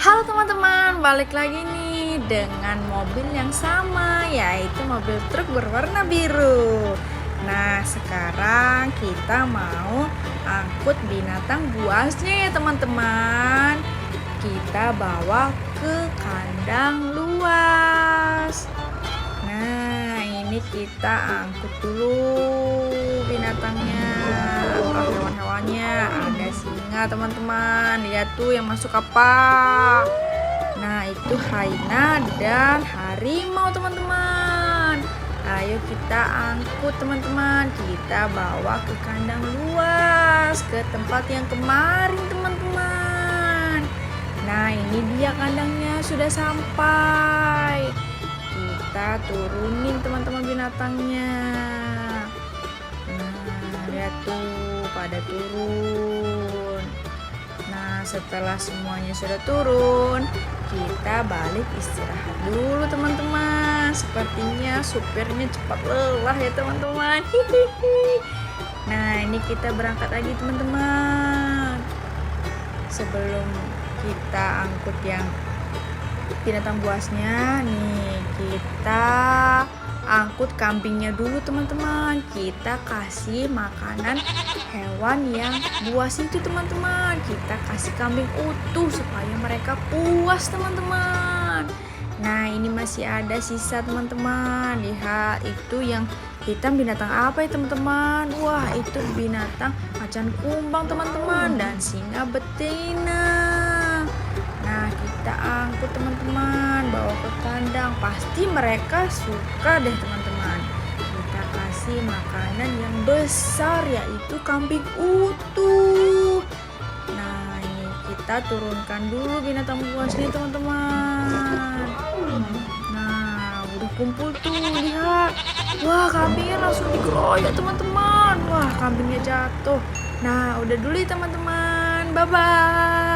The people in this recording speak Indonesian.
Halo teman-teman, balik lagi nih dengan mobil yang sama, yaitu mobil truk berwarna biru. Nah, sekarang kita mau angkut binatang buasnya ya teman-teman. Kita bawa ke kandang luas. Nah, ini kita angkut dulu binatangnya, hewan-hewannya. Ada singa teman-teman, lihat tuh yang masuk apa. Nah, itu hyena dan harimau teman-teman. Ayo kita angkut teman-teman, kita bawa ke kandang luas, ke tempat yang kemarin teman-teman. Nah, ini dia kandangnya sudah sampai. Kita turunin teman-teman binatangnya. Nah, lihat tuh pada turun. Nah, setelah semuanya sudah turun, kita balik istirahat dulu teman-teman. Sepertinya supirnya cepat lelah ya teman-teman. Nah, ini kita berangkat lagi teman-teman. Sebelum kita angkut yang binatang buasnya, nih kita angkut kambingnya dulu teman-teman. Kita kasih makanan hewan yang buas itu teman-teman. Kita kasih kambing utuh supaya mereka puas teman-teman. Nah, ini masih ada sisa teman-teman. Lihat, itu yang hitam binatang apa ya teman-teman? Wah, itu binatang macan kumbang teman-teman dan singa betina. Nah, kita angkut teman-teman, bawa ke kandang. Pasti mereka suka deh teman-teman. Kita kasih makanan yang besar, yaitu kambing utuh. Nah, ini kita turunkan dulu binatang buasnya teman-teman. Nah, udah kumpul tuh, lihat. Wah, kambingnya langsung dikeroyok teman-teman. Wah, kambingnya jatuh. Nah, udah dulu ya teman-teman. Bye-bye.